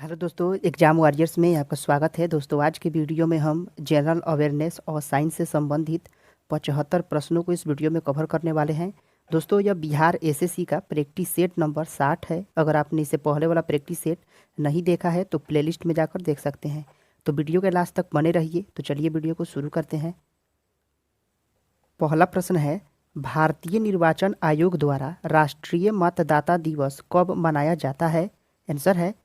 Hello दोस्तों, exam warriors में आपका स्वागत है। दोस्तों, आज के वीडियो में हम जनरल अवेयरनेस और साइंस से संबंधित 75 प्रश्नों को इस वीडियो में कवर करने वाले हैं। दोस्तों, यह बिहार एसएससी का प्रैक्टिस सेट नंबर 60 है। अगर आपने इससे पहले वाला प्रैक्टिस सेट नहीं देखा है तो प्लेलिस्ट में जाकर देख सकते हैं। तो वीडियो के लास्ट तक बने रहिए। तो चलिए वीडियो को शुरू करते हैं। पहला प्रश्न है, भारतीय निर्वाचन आयोग द्वारा राष्ट्रीय मतदाता दिवस कब मनाया जाता है? आंसर है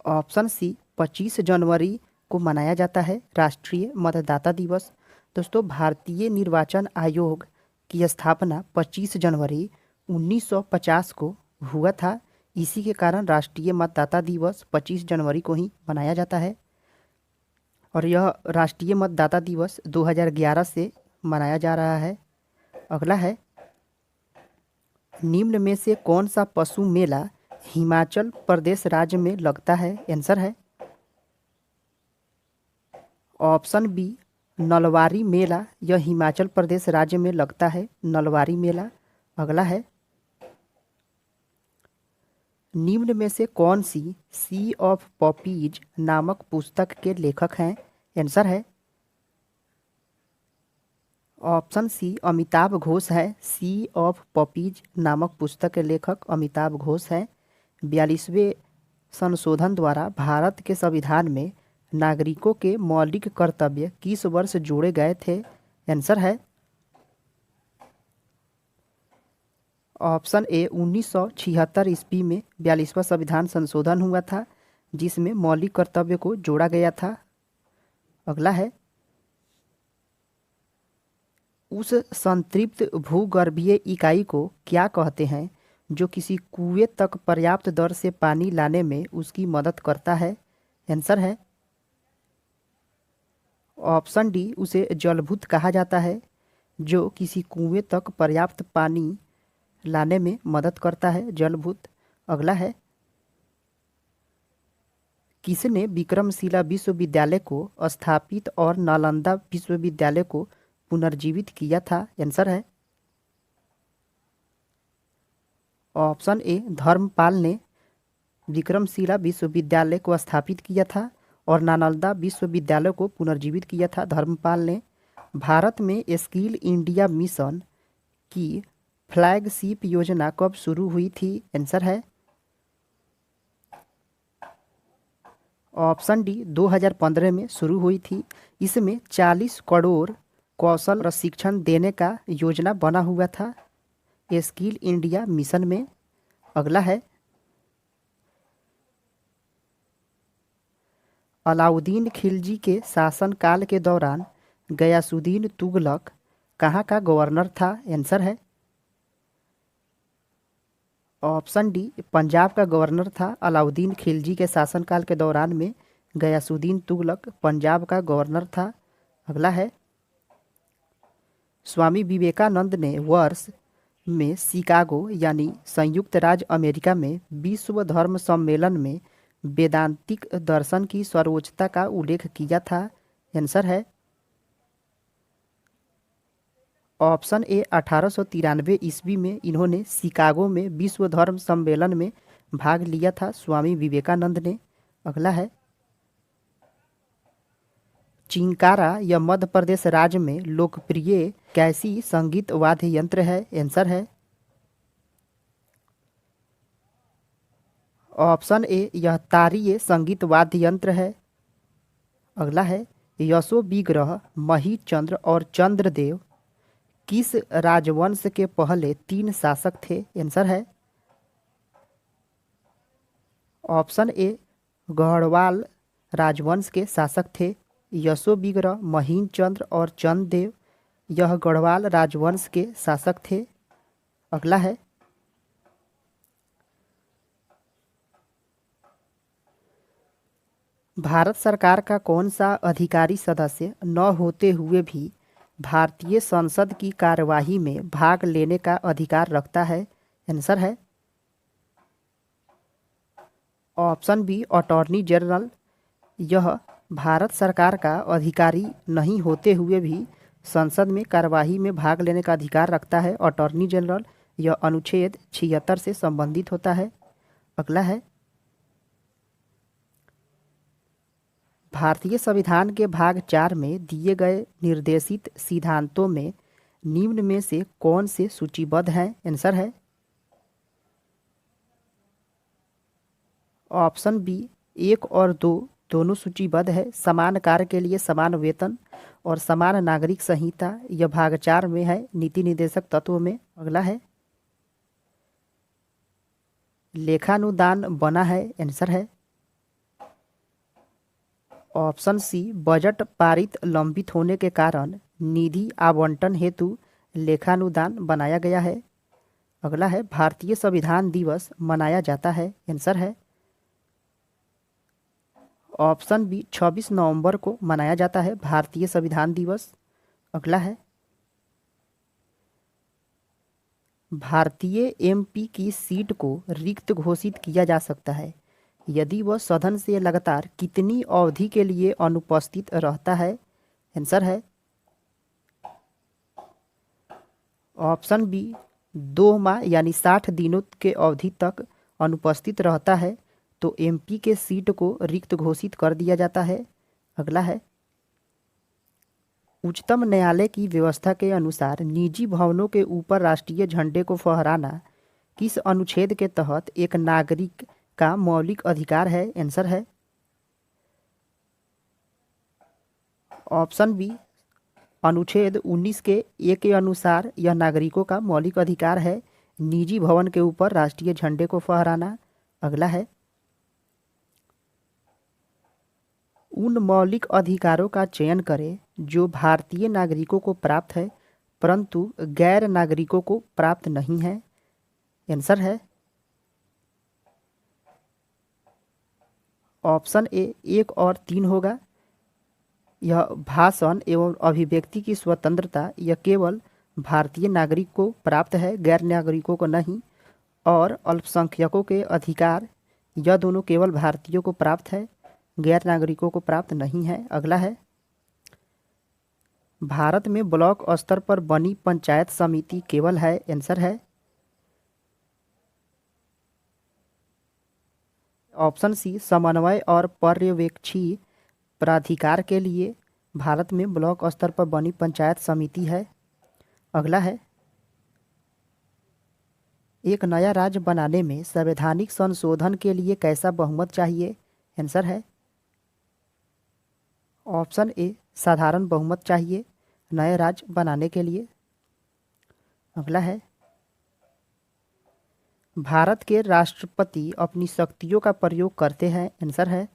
ऑप्शन सी 25 जनवरी को मनाया जाता है राष्ट्रीय मतदाता दिवस। दोस्तों, भारतीय निर्वाचन आयोग की स्थापना 25 जनवरी 1950 को हुआ था। इसी के कारण राष्ट्रीय मतदाता दिवस 25 जनवरी को ही मनाया जाता है और यह राष्ट्रीय मतदाता दिवस 2011 से मनाया जा रहा है। अगला है, निम्न में से कौन सा पशु मेला हिमाचल प्रदेश राज्य में लगता है? आंसर है ऑप्शन बी नलवारी मेला। यह हिमाचल प्रदेश राज्य में लगता है, नलवारी मेला। अगला है, निम्न में से कौन सी सी ऑफ पॉपीज नामक पुस्तक के लेखक हैं? आंसर है ऑप्शन सी अमिताभ घोष है। सी ऑफ पॉपीज नामक पुस्तक के लेखक अमिताभ घोष हैं। 42वें संशोधन द्वारा भारत के संविधान में नागरिकों के मौलिक कर्तव्य किस वर्ष जोड़े गए थे? आंसर है ऑप्शन ए 1976 ईस्वी में 42वां संविधान संशोधन हुआ था, जिसमें मौलिक कर्तव्य को जोड़ा गया था। अगला है, उस संतृप्त भूगर्भीय इकाई को क्या कहते हैं जो किसी कुएं तक पर्याप्त दर से पानी लाने में उसकी मदद करता है? आंसर है ऑप्शन डी उसे जलभूत कहा जाता है, जो किसी कुएं तक पर्याप्त पानी लाने में मदद करता है, जलभूत। अगला है, किसने विक्रमशिला विश्वविद्यालय को स्थापित और नालंदा विश्वविद्यालय को पुनर्जीवित किया था? आंसर है ऑप्शन ए धर्मपाल ने विक्रमशिला विश्वविद्यालय को स्थापित किया था और नालंदा विश्वविद्यालय को पुनर्जीवित किया था, धर्मपाल ने। भारत में स्किल इंडिया मिशन की फ्लैगशिप योजना कब शुरू हुई थी? आंसर है ऑप्शन डी 2015 में शुरू हुई थी। इसमें 40 करोड़ कौशल प्रशिक्षण देने का योजना बना हुआ था स्किल इंडिया मिशन में। अगला है, अलाउद्दीन खिलजी के शासनकाल के दौरान गयासुद्दीन तुगलक कहाँ का गवर्नर था? आंसर है ऑप्शन डी पंजाब का गवर्नर था। अलाउद्दीन खिलजी के शासनकाल के दौरान में गयासुद्दीन तुगलक पंजाब का गवर्नर था। अगला है, स्वामी विवेकानंद ने वर्ष में शिकागो यानी संयुक्त राज्य अमेरिका में विश्व धर्म सम्मेलन में वेदांतिक दर्शन की सर्वोच्चता का उल्लेख किया था? आंसर है ऑप्शन ए 1893 ईस्वी में इन्होंने शिकागो में विश्व धर्म सम्मेलन में भाग लिया था, स्वामी विवेकानंद ने। अगला है, चिंकारा यह मध्य प्रदेश राज्य में लोकप्रिय कैसी संगीत वाद्य यंत्र है? आंसर है ऑप्शन ए यह तारीय संगीत वाद्य यंत्र है। अगला है, यशो विग्रह महीचंद्र और चंद्रदेव किस राजवंश के पहले 3 शासक थे? आंसर है ऑप्शन ए गढ़वाल राजवंश के शासक थे। यशो विग्रह महीचंद्र और चंद्रदेव यह गढ़वाल राजवंश के शासक थे। अगला है, भारत सरकार का कौन सा अधिकारी सदस्य न होते हुए भी भारतीय संसद की कार्यवाही में भाग लेने का अधिकार रखता है? आंसर है ऑप्शन बी अटॉर्नी जनरल। यह भारत सरकार का अधिकारी नहीं होते हुए भी संसद में कार्यवाही में भाग लेने का अधिकार रखता है अटॉर्नी जनरल। यह अनुच्छेद 76 से संबंधित होता है। अगला है भारतीय संविधान के भाग 4 में दिए गए निर्देशित सिद्धांतों में निम्न में से कौन से सूचीबद्ध हैं? आंसर है ऑप्शन बी 1 और 2 दोनों सूचीबद्ध है। समान कार्य के लिए समान वेतन और समान नागरिक संहिता, यह भाग 4 में है, नीति निर्देशक तत्वों में। अगला है लेखानुदान बना है। आंसर है ऑप्शन सी बजट पारित लंबित होने के कारण निधि आवंटन हेतु लेखानुदान बनाया गया है। अगला है भारतीय संविधान दिवस मनाया जाता है। आंसर है ऑप्शन बी 26 नवंबर को मनाया जाता है भारतीय संविधान दिवस। अगला है भारतीय एमपी की सीट को रिक्त घोषित किया जा सकता है यदि वह सदन से लगातार कितनी अवधि के लिए अनुपस्थित रहता है? आंसर है ऑप्शन बी 2 माह यानी 60 दिनों के अवधि तक अनुपस्थित रहता है तो एमपी के सीट को रिक्त घोषित कर दिया जाता है। अगला है उच्चतम न्यायालय की व्यवस्था के अनुसार निजी भवनों के ऊपर राष्ट्रीय झंडे को फहराना किस अनुच्छेद के तहत एक नागरिक का मौलिक अधिकार है? आंसर है ऑप्शन बी अनुच्छेद 19 के ए के अनुसार यह नागरिकों का मौलिक अधिकार है निजी भवन के ऊपर राष्ट्रीय झंडे को फहराना। अगला है उन मौलिक अधिकारों का चयन करें जो भारतीय नागरिकों को प्राप्त है परंतु गैर नागरिकों को प्राप्त नहीं है। आंसर है ऑप्शन ए 1 और 3 होगा। यह भाषण एवं अभिव्यक्ति की स्वतंत्रता यह केवल भारतीय नागरिक को प्राप्त है, गैर नागरिकों को नहीं। और अल्पसंख्यकों के अधिकार यह दोनों केवल भारतीयों को प्राप्त है, गैर नागरिकों को प्राप्त नहीं है। अगला है भारत में ब्लॉक स्तर पर बनी पंचायत समिति केवल है। आंसर है ऑप्शन सी समन्वय और पर्यवेक्षी प्राधिकार के लिए भारत में ब्लॉक स्तर पर बनी पंचायत समिति है। अगला है एक नया राज्य बनाने में संवैधानिक संशोधन के लिए कैसा बहुमत चाहिए? आंसर है ऑप्शन ए साधारण बहुमत चाहिए नए राज्य बनाने के लिए। अगला है भारत के राष्ट्रपति अपनी शक्तियों का प्रयोग करते हैं। आंसर है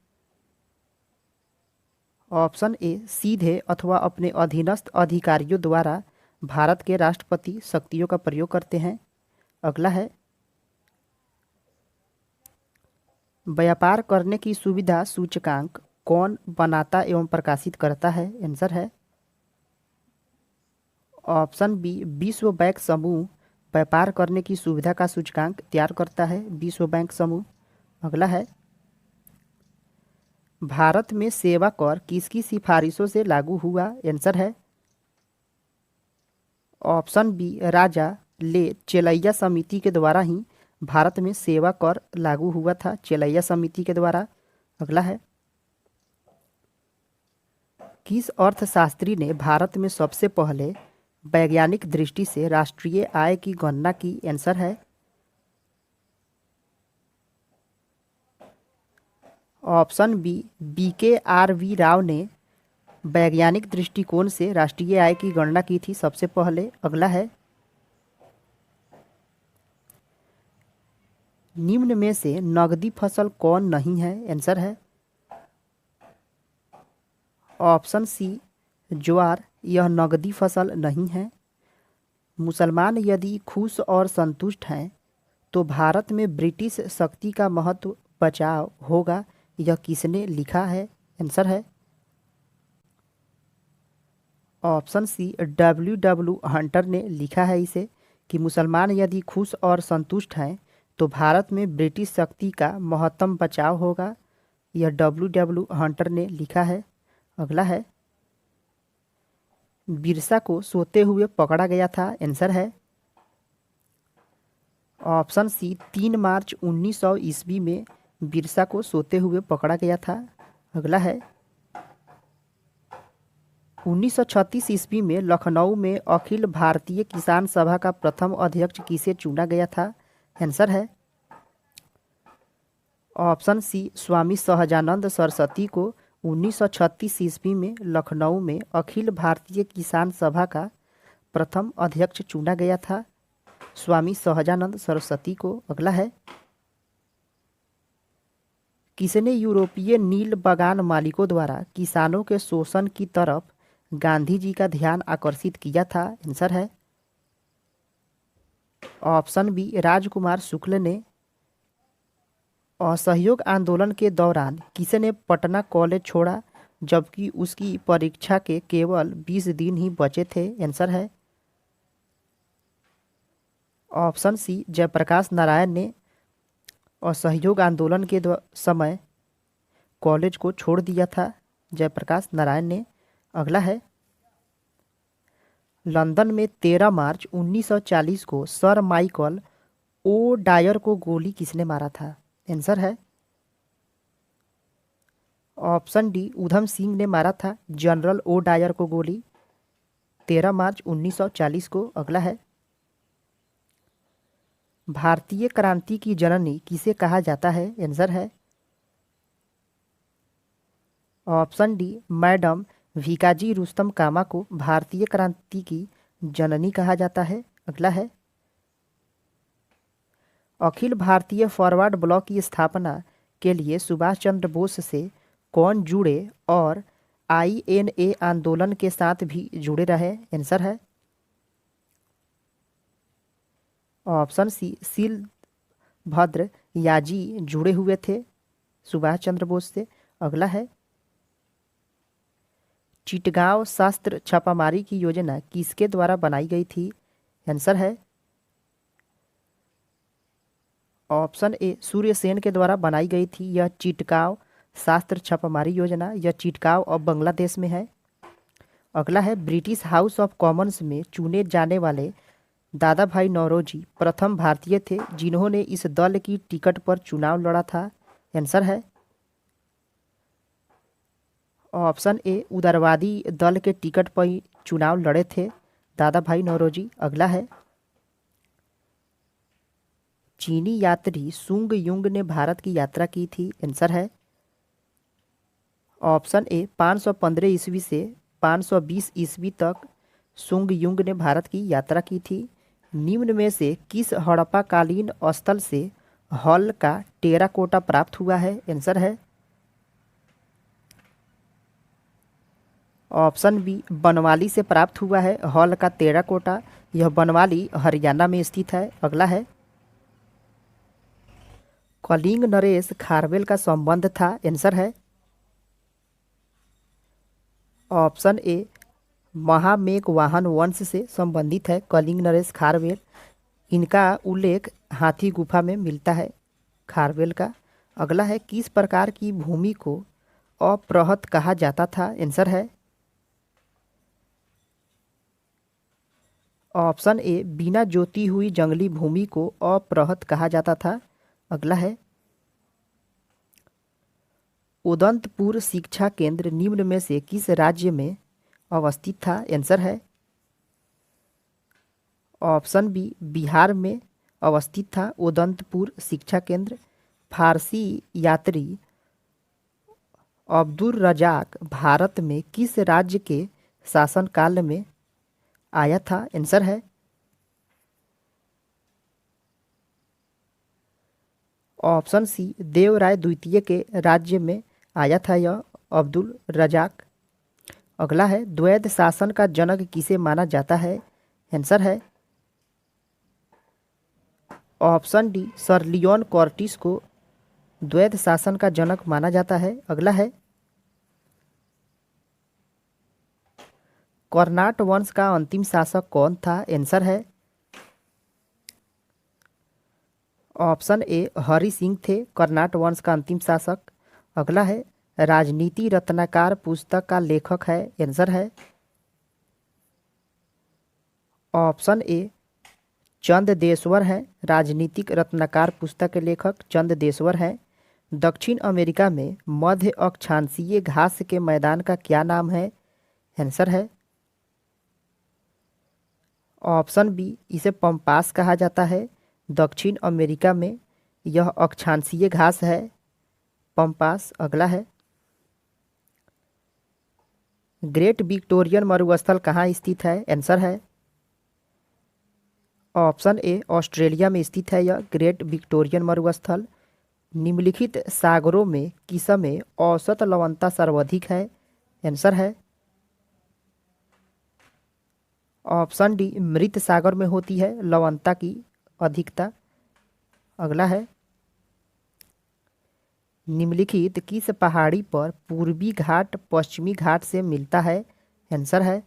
ऑप्शन ए सीधे अथवा अपने अधीनस्थ अधिकारियों द्वारा भारत के राष्ट्रपति शक्तियों का प्रयोग करते हैं। अगला है व्यापार करने की सुविधा सूचकांक कौन बनाता एवं प्रकाशित करता है? आंसर है ऑप्शन बी विश्व बैंक समूह व्यापार करने की सुविधा का सूचकांक तैयार करता है, विश्व बैंक समूह। अगला है भारत में सेवा कर किसकी सिफारिशों से लागू हुआ? आंसर है ऑप्शन बी राजा ले चेलैया समिति के द्वारा ही भारत में सेवा कर लागू हुआ था, चेलैया समिति के द्वारा। अगला है किस अर्थशास्त्री ने भारत में सबसे पहले वैज्ञानिक दृष्टि से राष्ट्रीय आय की गणना की? आंसर है ऑप्शन बी BKRV राव ने वैज्ञानिक दृष्टिकोण से राष्ट्रीय आय की गणना की थी सबसे पहले। अगला है निम्न में से नकदी फसल कौन नहीं है? आंसर है ऑप्शन सी ज्वार, यह नकदी फसल नहीं है। मुसलमान यदि खुश और संतुष्ट हैं तो भारत में ब्रिटिश शक्ति का महत्व बचाव होगा, यह किसने लिखा है? आंसर है ऑप्शन सी W हंटर ने लिखा है इसे कि मुसलमान यदि खुश और संतुष्ट हैं तो भारत में ब्रिटिश शक्ति का महत्तम बचाव होगा, यह W हंटर ने लिखा है। अगला है बिरसा को सोते हुए पकड़ा गया था। आंसर है ऑप्शन सी 3 मार्च 1900 ईस्वी में बिरसा को सोते हुए पकड़ा गया था। अगला है 1936 ईस्वी में लखनऊ में अखिल भारतीय किसान सभा का प्रथम अध्यक्ष किसे चुना गया था। आंसर है ऑप्शन सी स्वामी सहजानंद सरस्वती को 1936 ईस्वी में लखनऊ में अखिल भारतीय किसान सभा का प्रथम अध्यक्ष चुना गया था, स्वामी सहजानंद सरस्वती को। अगला है किसने यूरोपीय नील बागान मालिकों द्वारा किसानों के शोषण की तरफ गांधी जी का ध्यान आकर्षित किया था। आंसर है ऑप्शन बी राजकुमार शुक्ल ने। असहयोग आंदोलन के दौरान किसने पटना कॉलेज छोड़ा जबकि उसकी परीक्षा के केवल 20 दिन ही बचे थे। आंसर है ऑप्शन सी जयप्रकाश नारायण ने असहयोग आंदोलन के समय कॉलेज को छोड़ दिया था, जयप्रकाश नारायण ने। अगला है लंदन में 13 मार्च 1940 को सर माइकल ओ डायर को गोली किसने मारा था। आंसर है ऑप्शन डी उधम सिंह ने मारा था जनरल ओ डायर को गोली 13 मार्च 1940 को। अगला है भारतीय क्रांति की जननी किसे कहा जाता है। आंसर है option D madam Bhikaiji Rustom Cama को भारतीय क्रांति की जननी कहा जाता है। अगला है अखिल भारतीय फॉरवर्ड ब्लॉक की स्थापना के लिए सुभाष चंद्र बोस से कौन जुड़े और INA आंदोलन के साथ भी जुड़े रहे। आंसर है ऑप्शन सी सील भद्र याजी जुड़े हुए थे सुभाष चंद्र बोस से। अगला है चिटगांव शस्त्र छापामारी की योजना किसके द्वारा बनाई गई थी। आंसर है ऑप्शन ए सूर्यसेन के द्वारा बनाई गई थी। यह चिटगांव शस्त्र छापामारी योजना, यह चिटगांव अब बांग्लादेश में है। अगला है ब्रिटिश हाउस ऑफ कॉमन्स में चुने जाने वाले दादा भाई नौरोजी प्रथम भारतीय थे जिन्होंने इस दल की टिकट पर चुनाव लड़ा था। आंसर है ऑप्शन ए उदारवादी दल के टिकट पर चुनाव लड़े थे दादा भाई नौरोजी। अगला है चीनी यात्री सुंग युंग ने भारत की यात्रा की थी। आंसर है ऑप्शन ए 515 ईस्वी से 520 ईस्वी तक सुंग युंग ने भारत की यात्रा की थी। निम्न में से किस हड़प्पा कालीन स्थल से हॉल का टेराकोटा प्राप्त हुआ है। आंसर है ऑप्शन बी बनवाली से प्राप्त हुआ है हॉल का टेराकोटा, यह बनवाली हरियाणा में स्थित है। अगला है कलिंग नरेश खारवेल का संबंध था। आंसर है ऑप्शन ए महामेघ वाहन वंश से संबंधित है कलिंग नरेश खारवेल। इनका उल्लेख हाथी गुफा में मिलता है खारवेल का। अगला है किस प्रकार की भूमि को अप्रहत कहा जाता था। आंसर है ऑप्शन ए बिना जोती हुई जंगली भूमि को अप्रहत कहा जाता था। अगला है उदंतपुर शिक्षा केंद्र निम्न में से किस राज्य में अवस्थित था। आंसर है ऑप्शन बी बिहार में अवस्थित था उदंतपुर शिक्षा केंद्र। फारसी यात्री अब्दुल रजाक भारत में किस राज्य के शासनकाल में आया था। आंसर है ऑप्शन सी देवराय द्वितीय के राज्य में आया था यह अब्दुल रजाक। अगला है द्वैध शासन का जनक किसे माना जाता है। आंसर है ऑप्शन डी सर लियोन कॉर्टिस को द्वैध शासन का जनक माना जाता है। अगला है कर्नाट वंश का अंतिम शासक कौन था। आंसर है ऑप्शन ए हरि सिंह थे कर्नाट वंश का अंतिम शासक। अगला है राजनीति रत्नाकर पुस्तक का लेखक है। आंसर है ऑप्शन ए चंद देशवर हैं, राजनीतिक रत्नाकर पुस्तक के लेखक चंद देशवर हैं। दक्षिण अमेरिका में मध्य अक्षांशीय घास के मैदान का क्या नाम है? आंसर है ऑप्शन बी, इसे पम्पास कहा जाता है। दक्षिण अमेरिका में यह अक्षांशीय घास है, पम्पास। अगला है, ग्रेट विक्टोरियन मरुस्थल कहाँ स्थित है? आंसर है ऑप्शन ए, ऑस्ट्रेलिया में स्थित है यह ग्रेट विक्टोरियन मरुस्थल। निम्नलिखित सागरों में किस में औसत लवणता सर्वाधिक है? आंसर है ऑप्शन डी, मृत सागर में होती है लवणता की अधिकता। अगला है, निम्नलिखित किस पहाड़ी पर पूर्वी घाट पश्चिमी घाट से मिलता है? आंसर है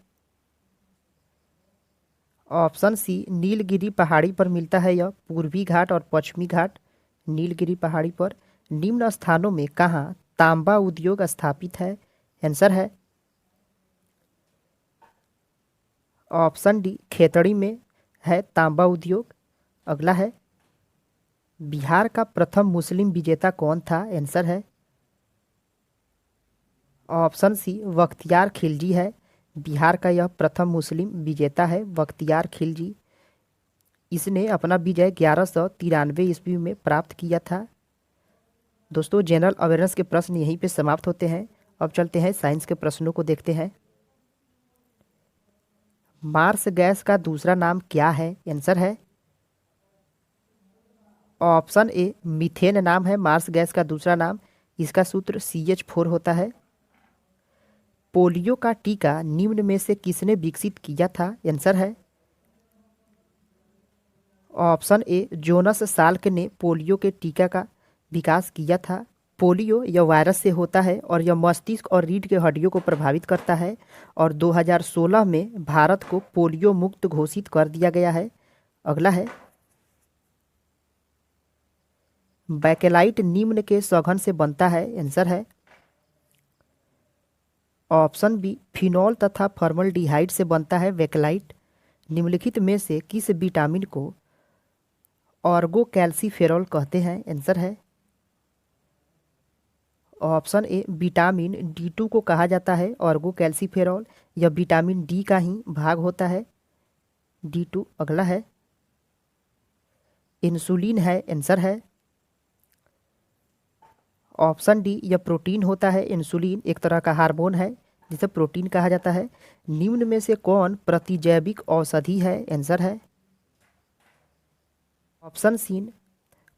ऑप्शन सी, नीलगिरी पहाड़ी पर मिलता है यह पूर्वी घाट और पश्चिमी घाट नीलगिरी पहाड़ी पर। निम्न स्थानों में कहाँ तांबा उद्योग स्थापित है? आंसर है ऑप्शन डी, खेतड़ी में है तांबा उद्योग। अगला है, बिहार का प्रथम मुस्लिम विजेता कौन था? आंसर है ऑप्शन सी, बख्तियार खिलजी है। बिहार का यह प्रथम मुस्लिम विजेता है बख्तियार खिलजी। इसने अपना विजय 1193 ईस्वी में प्राप्त किया था। दोस्तों, जनरल अवेयरनेस के प्रश्न यहीं पे समाप्त होते हैं। अब चलते हैं साइंस के प्रश्नों को देखते हैं। मार्स गैस का दूसरा नाम क्या है? आंसर है ऑप्शन ए, मीथेन नाम है मार्स गैस का दूसरा नाम। इसका सूत्र CH4 होता है। पोलियो का टीका निम्न में से किसने विकसित किया था? आंसर है ऑप्शन ए, जोनस साल्क ने पोलियो के टीका का विकास किया था। पोलियो यह वायरस से होता है और यह मस्तिष्क और रीढ़ के हड्डियों को प्रभावित करता है और 2016 में भारत को पोलियो मुक्त घोषित कर दिया गया है। अगला है, बैकेलाइट निम्न के सघन से बनता है? आंसर है ऑप्शन बी, फिनॉल तथा फॉर्मल्डिहाइड से बनता है बैकेलाइट। निम्नलिखित में से किस विटामिन को ऑर्गो कैल्सीफेरॉल कहते हैं? आंसर है ऑप्शन ए, विटामिन D2 को कहा जाता है ऑर्गो कैल्सीफेरॉल। यह विटामिन डी का ही भाग होता है D2। अगला है, इंसुलिन है। आंसर है ऑप्शन डी, यह प्रोटीन होता है। इंसुलिन एक तरह का हार्मोन है जिसे प्रोटीन कहा जाता है। निम्न में से कौन प्रतिजैविक औषधि है? आंसर है ऑप्शन सी,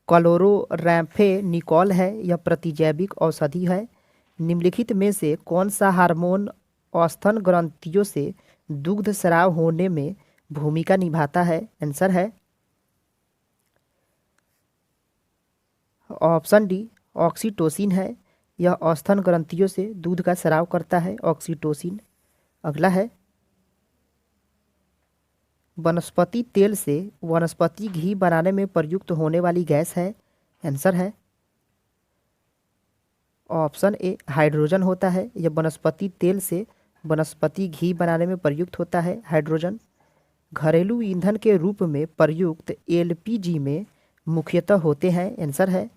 क्लोरोरैम्फेनिकोल है, यह प्रतिजैविक औषधि है। निम्नलिखित में से कौन सा हार्मोन स्तन ग्रंथियों से दुग्ध स्राव होने में भूमिका निभाता है? आंसर है ऑप्शन डी, ऑक्सीटोसिन है। यह स्तन ग्रंथियों से दूध का स्राव करता है ऑक्सीटोसिन। अगला है, वनस्पति तेल से वनस्पति घी बनाने में प्रयुक्त होने वाली गैस है? आंसर है ऑप्शन ए, हाइड्रोजन होता है। यह वनस्पति तेल से वनस्पति घी बनाने में प्रयुक्त होता है हाइड्रोजन। घरेलू ईंधन के रूप में प्रयुक्त LPG में मुख्यतः होते हैं? आंसर है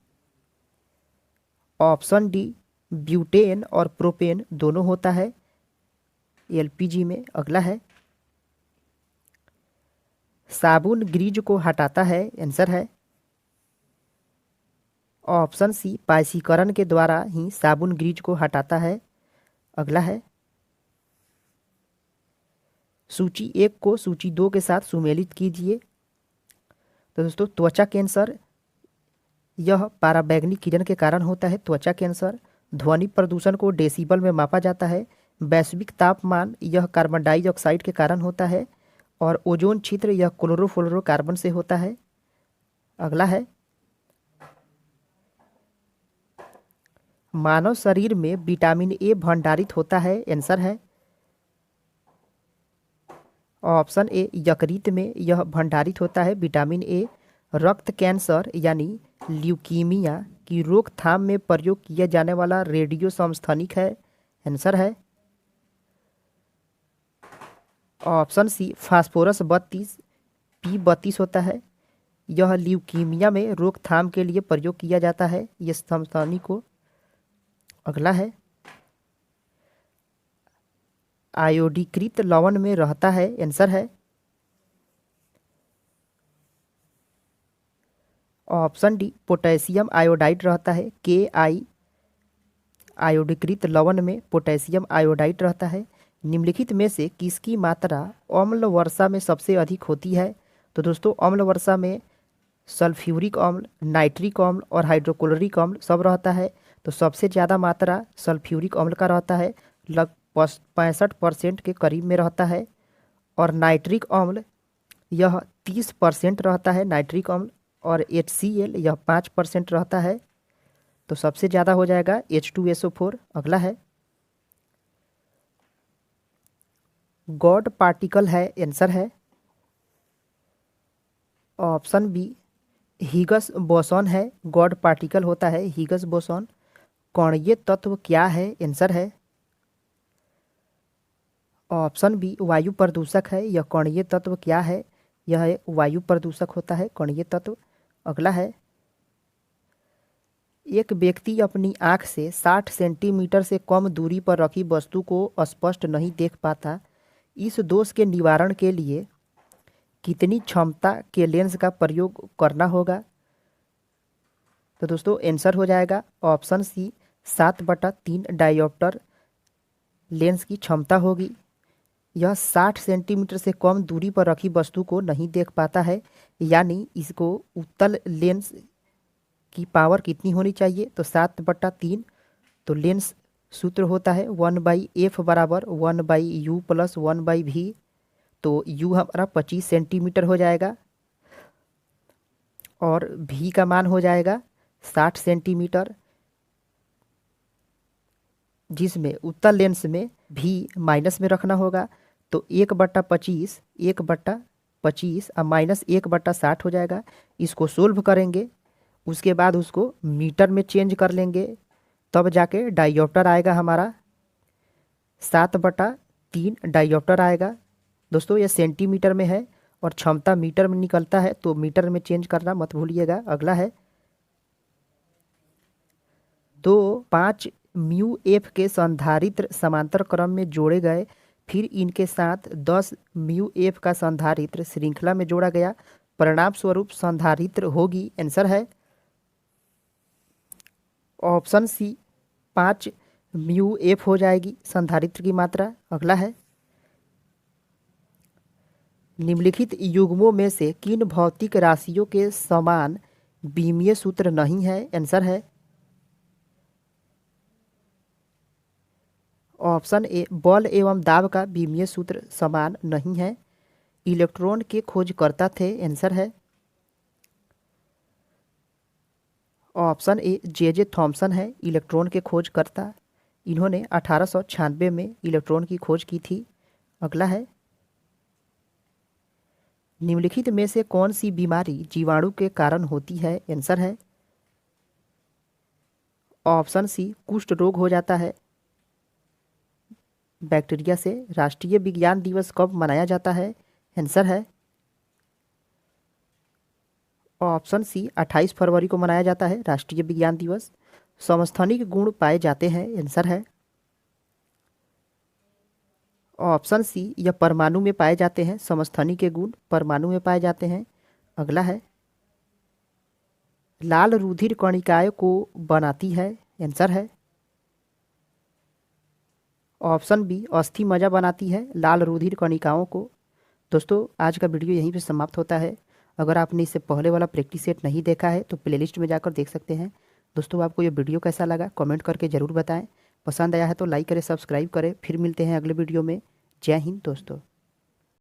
ऑप्शन डी, ब्यूटेन और प्रोपेन दोनों होता है LPG में। अगला है, साबुन ग्रीज को हटाता है? आंसर है ऑप्शन सी, पाइसीकरण के द्वारा ही साबुन ग्रीज को हटाता है। अगला है, सूची 1 को सूची 2 के साथ सुमेलित कीजिए। तो दोस्तों, त्वचा कैंसर यह पराबैंगनी किरण के कारण होता है त्वचा कैंसर। ध्वनि प्रदूषण को डेसिबल में मापा जाता है। वैश्विक तापमान यह कार्बन डाइऑक्साइड के कारण होता है। और ओजोन छिद्र यह क्लोरोफ्लोरोकार्बन से होता है। अगला है, मानव शरीर में विटामिन ए भंडारित होता है? आंसर है ऑप्शन ए, यकृत में यह भंडारित होता है विटामिन ए। रक्त कैंसर यानी ल्यूकीमिया की रोकथाम में प्रयोग किया जाने वाला रेडियो समस्थानिक है? आंसर है ऑप्शन सी, फास्फोरस 32। P32 होता है। यह ल्यूकीमिया में रोकथाम के लिए प्रयोग किया जाता है ये स्तनपानी को। अगला है आयोडीकृत लवण में रहता है, आंसर है ऑप्शन डी पोटेशियम आयोडाइड रहता है। KI आयोडीकृत लवण में पोटेशियम आयोडाइड रहता है। निम्नलिखित में से किसकी मात्रा अम्ल वर्षा में सबसे अधिक होती है? तो दोस्तों अम्ल वर्षा में सल्फ्यूरिक अम्ल, नाइट्रिक अम्ल और हाइड्रोक्लोरिक अम्ल सब रहता है। तो सबसे ज़्यादा मात्रा सल्फ्यूरिक अम्ल का रहता है, लगभग 65% के करीब में रहता है। और नाइट्रिक अम्ल यह 30% रहता है नाइट्रिक अम्ल। और HCl यह 5% रहता है। तो सबसे ज़्यादा हो जाएगा H2SO4। अगला है गॉड पार्टिकल है, आंसर है ऑप्शन बी हिगस बोसॉन है। गॉड पार्टिकल होता है हिगस बोसॉन। कणीय तत्व क्या है? आंसर है ऑप्शन बी वायु प्रदूषक है। यह कणीय तत्व क्या है? यह वायु प्रदूषक होता है कणीय तत्व। अगला है एक व्यक्ति अपनी आंख से 60 सेंटीमीटर से कम दूरी पर रखी वस्तु को स्पष्ट नहीं देख पाता। इस दोष के निवारण के लिए कितनी क्षमता के लेंस का प्रयोग करना होगा? तो दोस्तों आंसर हो जाएगा ऑप्शन सी 7/3 डायोप्टर लेंस की क्षमता होगी। यह 60 सेंटीमीटर से कम दूरी पर रखी वस्तु को नहीं देख पाता है, यानी इसको उत्तल लेंस की पावर कितनी होनी चाहिए? तो 7/3। तो लेंस सूत्र होता है 1/f बराबर 1/u प्लस 1/v। तो u हमारा 25 सेंटीमीटर हो जाएगा और v का मान हो जाएगा 60 सेंटीमीटर, जिसमें उत्तल लेंस में v माइनस में रखना होगा। तो 1/25 1/25 और माइनस 1/60 हो जाएगा। इसको सोल्व करेंगे, उसके बाद उसको मीटर में चेंज कर लेंगे, तब जाके डायोप्टर आएगा हमारा 7/3 डायोप्टर आएगा। दोस्तों ये सेंटीमीटर में है और क्षमता मीटर में निकलता है, तो मीटर में चेंज करना मत भूलिएगा। अगला है 5 म्यू एफ के संधारित्र समांतर क्रम में जोड़े गए, फिर इनके साथ 10 म्यू एफ का संधारित्र श्रृंखला में जोड़ा गया, परिणाम स्वरूप संधारित्र होगी। आंसर है ऑप्शन सी 5 म्यू एफ हो जाएगी संधारित्र की मात्रा। अगला है निम्नलिखित युग्मों में से किन भौतिक राशियों के समान बीमीय सूत्र नहीं है? आंसर है ऑप्शन ए बल एवं दाब का बीमीय सूत्र समान नहीं है। इलेक्ट्रॉन के खोजकर्ता थे, आंसर है ऑप्शन ए जे थॉमसन है इलेक्ट्रॉन के खोजकर्ता। इन्होंने 1896 में इलेक्ट्रॉन की खोज की थी। अगला है निम्नलिखित में से कौन सी बीमारी जीवाणु के कारण होती है? आंसर है ऑप्शन सी कुष्ठ रोग हो जाता है बैक्टीरिया से। राष्ट्रीय विज्ञान दिवस कब मनाया जाता है? आंसर है ऑप्शन सी 28 फरवरी को मनाया जाता है राष्ट्रीय विज्ञान दिवस। समस्थानिक गुण पाए जाते हैं, आंसर है ऑप्शन सी यह परमाणु में पाए जाते हैं। समस्थानिक के गुण परमाणु में पाए जाते हैं। अगला है लाल रुधिर कणिकाएं को बनाती है? आंसर है ऑप्शन बी अस्थि मज्जा बनाती है लाल रुधिर कणिकाओं को। दोस्तों आज का वीडियो यहीं पे समाप्त होता है। अगर आपने इससे पहले वाला प्रैक्टिस सेट नहीं देखा है तो प्लेलिस्ट में जाकर देख सकते हैं। दोस्तों आपको ये वीडियो कैसा लगा कमेंट करके ज़रूर बताएं। पसंद आया है तो लाइक करें, सब्सक्राइब करें। फिर मिलते हैं अगले वीडियो में। जय हिंद दोस्तों।